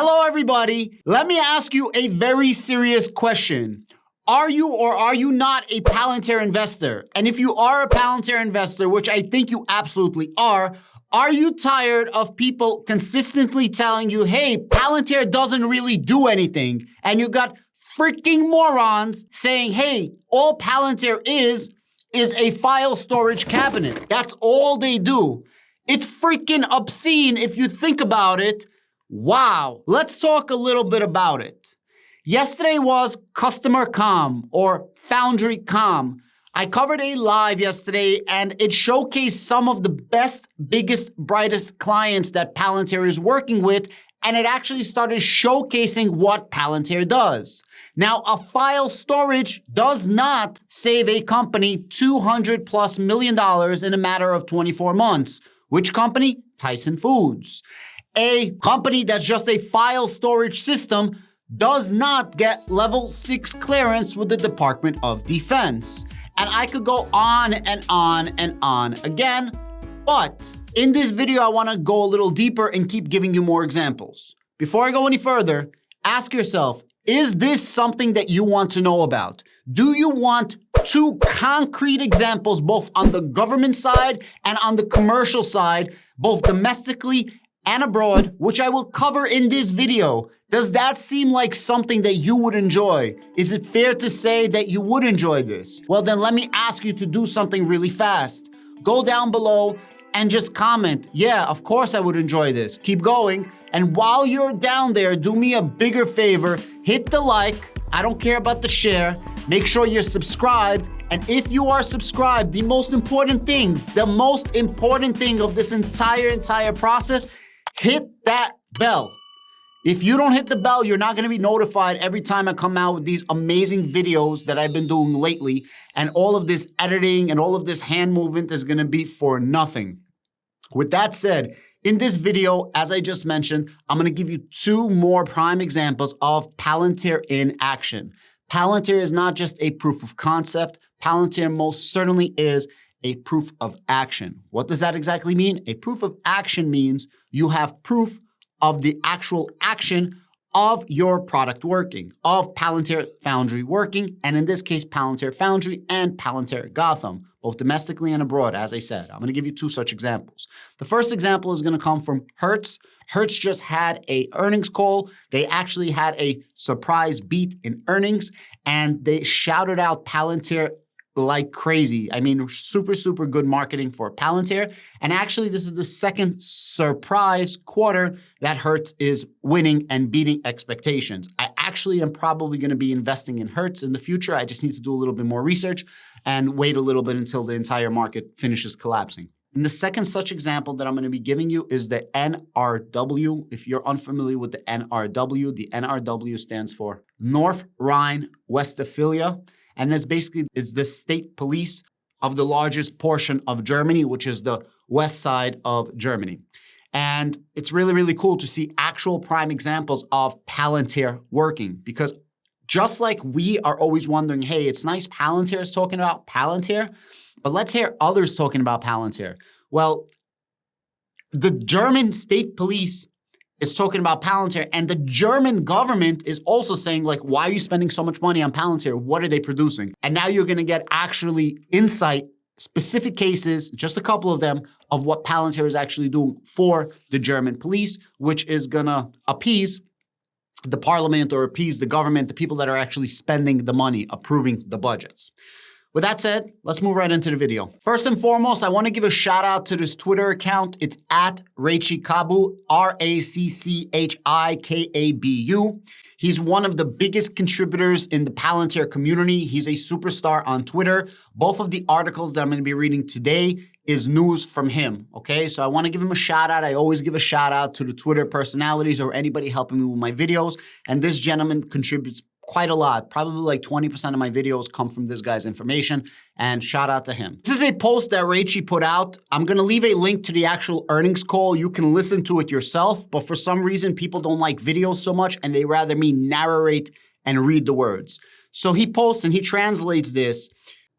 Hello, everybody. Let me ask you a very serious question. Are you or are you not a Palantir investor? And if you are a Palantir investor, which I think you absolutely are you tired of people consistently telling you, hey, Palantir doesn't really do anything? And you got freaking morons saying, hey, all Palantir is a file storage cabinet. That's all they do. It's freaking obscene if you think about it. Wow. Let's talk a little bit about it. Yesterday was Customer Com or Foundry Com. I covered a live yesterday and it showcased some of the best, biggest, brightest clients that Palantir is working with, and it actually started showcasing what Palantir does. Now, a file storage does not save a company $200+ million in a matter of 24 months. Which company? Tyson Foods. A company that's just a file storage system does not get level 6 clearance with the Department of Defense. And I could go on and on and on again, but in this video, I want to go a little deeper and keep giving you more examples. Before I go any further, ask yourself, is this something that you want to know about? Do you want two concrete examples, both on the government side and on the commercial side, both domestically and abroad, which I will cover in this video? Does that seem like something that you would enjoy? Is it fair to say that you would enjoy this? Well, then let me ask you to do something really fast. Go down below and just comment, yeah, of course I would enjoy this. Keep going. And while you're down there, do me a bigger favor, hit the like. I don't care about the share. Make sure you're subscribed. And if you are subscribed, the most important thing of this entire process, hit that bell. If you don't hit the bell, you're not gonna be notified every time I come out with these amazing videos that I've been doing lately. And all of this editing and all of this hand movement is gonna be for nothing. With that said, in this video, as I just mentioned, I'm gonna give you two more prime examples of Palantir in action. Palantir is not just a proof of concept. Palantir most certainly is a proof of action. What does that exactly mean? A proof of action means you have proof of the actual action of your product working, of Palantir Foundry working, and in this case, Palantir Foundry and Palantir Gotham, both domestically and abroad, as I said. I'm gonna give you two such examples. The first example is gonna come from Hertz. Hertz just had an earnings call. They actually had a surprise beat in earnings, and they shouted out Palantir like crazy. I mean, super good marketing for Palantir. And actually, this is the second surprise quarter that Hertz is winning and beating expectations. I actually am probably going to be investing in Hertz in the future. I just need to do a little bit more research and wait a little bit until the entire market finishes collapsing. And the second such example that I'm going to be giving you is the NRW. If you're unfamiliar with the NRW stands for North Rhine-Westphalia. And that's basically, it's the state police of the largest portion of Germany, which is the west side of Germany. And it's really cool to see actual prime examples of Palantir working, because just like we are always wondering, hey, it's nice Palantir is talking about Palantir, but let's hear others talking about Palantir. Well, the German state police is talking about Palantir, and the German government is also saying, like, why are you spending so much money on Palantir? What are they producing? And now you're gonna get actually insight, specific cases, just a couple of them, of what Palantir is actually doing for the German police, which is gonna appease the parliament or appease the government, the people that are actually spending the money, approving the budgets. With that said, let's move right into the video. First and foremost, I want to give a shout out to this Twitter account. It's at Rachikabu, RACCHIKABU. He's one of the biggest contributors in the Palantir community. He's a superstar on Twitter. Both of the articles that I'm going to be reading today is news from him, okay? So I want to give him a shout out. I always give a shout out to the Twitter personalities or anybody helping me with my videos. And this gentleman contributes quite a lot. Probably like 20% of my videos come from this guy's information, and shout out to him. This is a post that Rachie put out. I'm gonna leave a link to the actual earnings call. You can listen to it yourself, but for some reason, people don't like videos so much and they rather me narrate and read the words. So he posts and he translates this,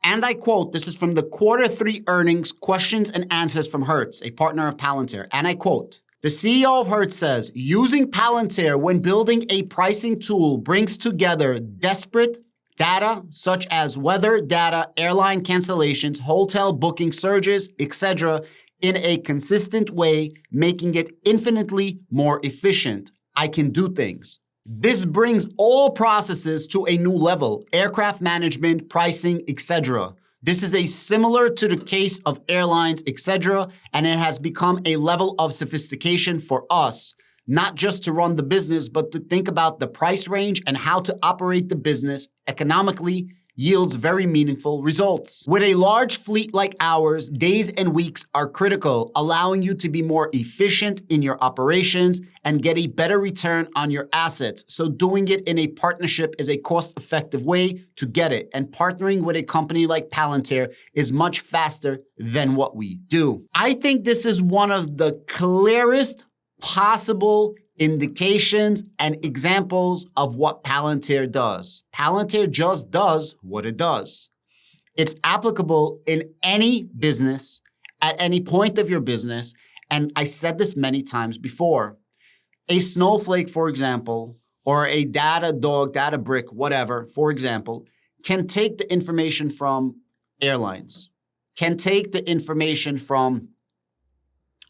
and I quote, this is from the Q3 earnings questions and answers from Hertz, a partner of Palantir, and I quote, The CEO of Hertz says, using Palantir when building a pricing tool brings together disparate data such as weather data, airline cancellations, hotel booking surges, etc., in a consistent way, making it infinitely more efficient. I can do things. This brings all processes to a new level, aircraft management, pricing, etc. This is similar to the case of airlines, etc., and it has become a level of sophistication for us, not just to run the business, but to think about the price range and how to operate the business economically yields very meaningful results. With a large fleet like ours, days and weeks are critical, allowing you to be more efficient in your operations and get a better return on your assets. So doing it in a partnership is a cost-effective way to get it. And partnering with a company like Palantir is much faster than what we do. I think this is one of the clearest possible indications and examples of what Palantir does. Palantir just does what it does. It's applicable in any business, at any point of your business, and I said this many times before. A snowflake, for example, or a Datadog, Databrick, whatever, for example, can take the information from airlines, can take the information from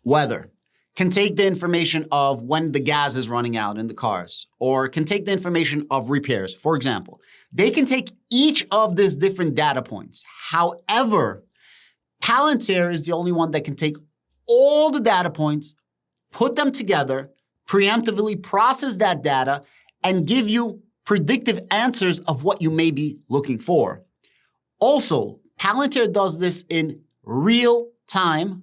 weather, can take the information of when the gas is running out in the cars, or can take the information of repairs, for example. They can take each of these different data points. However, Palantir is the only one that can take all the data points, put them together, preemptively process that data, and give you predictive answers of what you may be looking for. Also, Palantir does this in real time,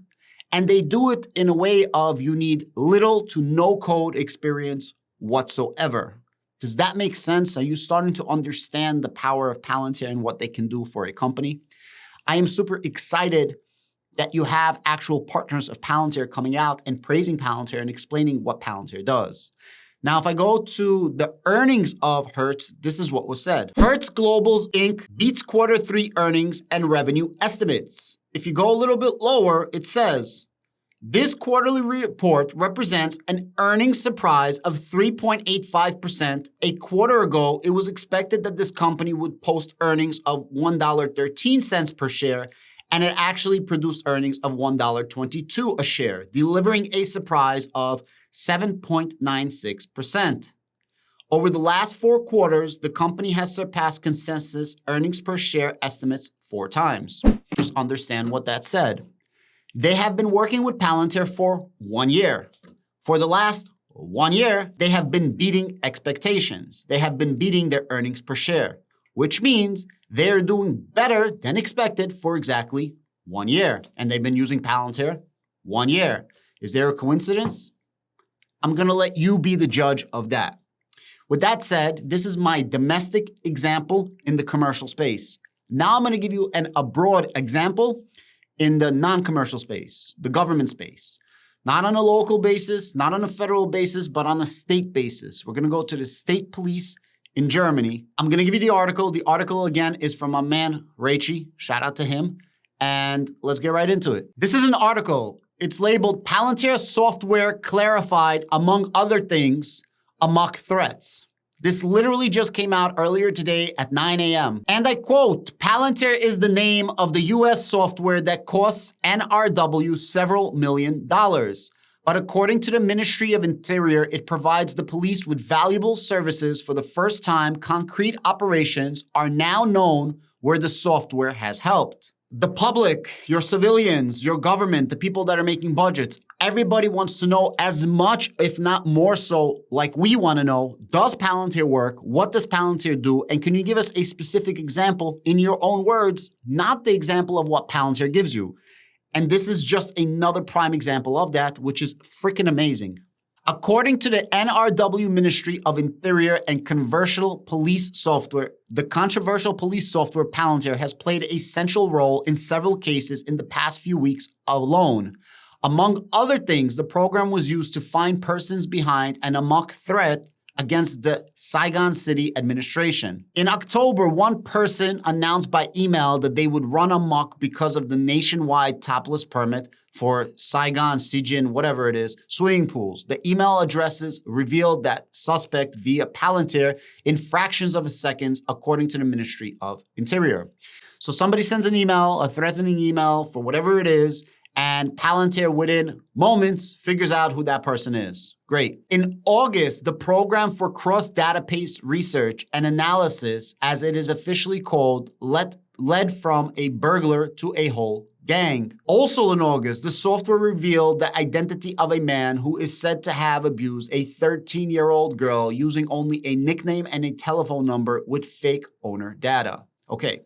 and they do it in a way of you need little to no code experience whatsoever. Does that make sense? Are you starting to understand the power of Palantir and what they can do for a company? I am super excited that you have actual partners of Palantir coming out and praising Palantir and explaining what Palantir does. Now, if I go to the earnings of Hertz, this is what was said. Hertz Global's Inc. beats Q3 earnings and revenue estimates. If you go a little bit lower, it says, this quarterly report represents an earnings surprise of 3.85%. A quarter ago, it was expected that this company would post earnings of $1.13 per share, and it actually produced earnings of $1.22 a share, delivering a surprise of 7.96%. Over the last 4 quarters, the company has surpassed consensus earnings per share estimates 4 times. Just understand what that said. They have been working with Palantir for 1 year. For the last 1 year, they have been beating expectations. They have been beating their earnings per share, which means they're doing better than expected for exactly 1 year. And they've been using Palantir 1 year. Is there a coincidence? I'm going to let you be the judge of that. With that said, this is my domestic example in the commercial space. Now I'm going to give you a broad example in the non-commercial space, the government space. Not on a local basis, not on a federal basis, but on a state basis. We're going to go to the state police in Germany. I'm going to give you the article. The article, again, is from my man, Raichi. Shout out to him. And let's get right into it. This is an article. It's labeled Palantir Software Clarified, among other things, amok threats. This literally just came out earlier today at 9 a.m. And I quote, Palantir is the name of the US software that costs NRW several $1 million. But according to the Ministry of Interior, it provides the police with valuable services. For the first time, concrete operations are now known where the software has helped. The public, your civilians, your government, the people that are making budgets, everybody wants to know as much, if not more so, like we want to know, does Palantir work? What does Palantir do? And can you give us a specific example in your own words, not the example of what Palantir gives you? And this is just another prime example of that, which is freaking amazing. According to the NRW Ministry of Interior and Controversial Police Software, the controversial police software Palantir has played a central role in several cases in the past few weeks alone. Among other things, the program was used to find persons behind an amok threat against the Saigon City administration. In October, one person announced by email that they would run amok because of the nationwide topless permit for Saigon, Sijin, whatever it is, swimming pools. The email addresses revealed that suspect via Palantir in fractions of a second, according to the Ministry of Interior. So somebody sends an email, a threatening email for whatever it is, and Palantir within moments figures out who that person is. Great. In August, the Program for Cross-Database Research and Analysis, as it is officially called, led from a burglar to a whole gang. Also in August, the software revealed the identity of a man who is said to have abused a 13-year-old girl using only a nickname and a telephone number with fake owner data. Okay,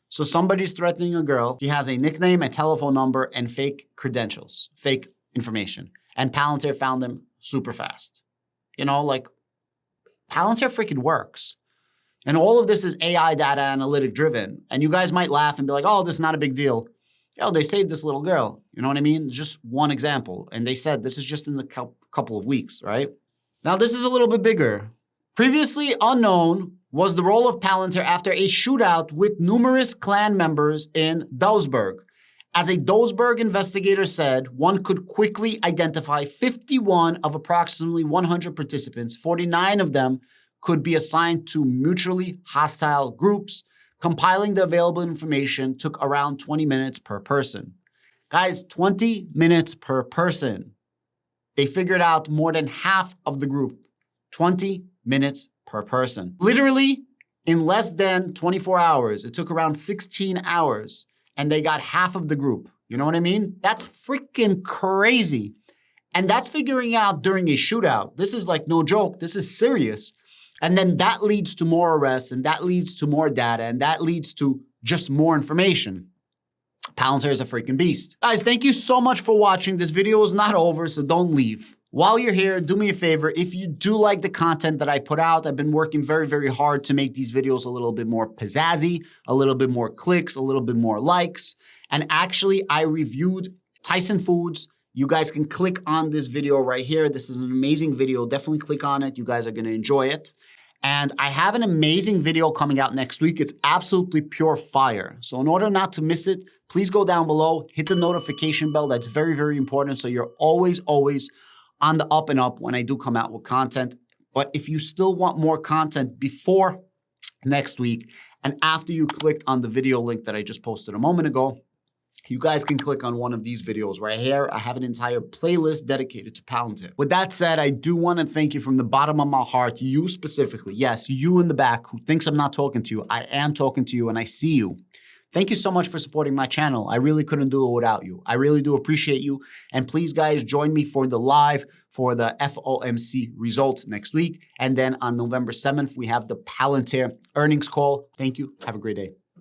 so somebody's threatening a girl. He has a nickname, a telephone number, and fake credentials, fake information. And Palantir found them super fast. You know, like, Palantir freaking works. And all of this is AI data analytic driven. And you guys might laugh and be like, oh, this is not a big deal. Yo, they saved this little girl. You know what I mean? Just one example. And they said this is just in the couple of weeks, right? Now, this is a little bit bigger. Previously unknown was the role of Palantir after a shootout with numerous clan members in Duisburg. As a Duisburg investigator said, one could quickly identify 51 of approximately 100 participants. 49 of them could be assigned to mutually hostile groups. Compiling the available information took around 20 minutes per person. Guys, 20 minutes per person. They figured out more than half of the group. 20 minutes per person. Literally, in less than 24 hours, it took around 16 hours, and they got half of the group. You know what I mean? That's freaking crazy. And that's figuring out during a shootout. This is like no joke. This is serious. And then that leads to more arrests, and that leads to more data, and that leads to just more information. Palantir is a freaking beast. Guys, thank you so much for watching. This video is not over, so don't leave. While you're here, do me a favor. If you do like the content that I put out, I've been working very, very hard to make these videos a little bit more pizzazzy, a little bit more clicks, a little bit more likes. And actually, I reviewed Tyson Foods. You guys can click on this video right here. This is an amazing video. Definitely click on it. You guys are going to enjoy it. And I have an amazing video coming out next week. It's absolutely pure fire. So in order not to miss it, please go down below, hit the notification bell. That's very, very important. So you're always on the up and up when I do come out with content. But if you still want more content before next week and after you clicked on the video link that I just posted a moment ago, you guys can click on one of these videos right here. I have an entire playlist dedicated to Palantir. With that said, I do want to thank you from the bottom of my heart, you specifically. Yes, you in the back who thinks I'm not talking to you. I am talking to you and I see you. Thank you so much for supporting my channel. I really couldn't do it without you. I really do appreciate you. And please, guys, join me for the live for the FOMC results next week. And then on November 7th, we have the Palantir earnings call. Thank you. Have a great day.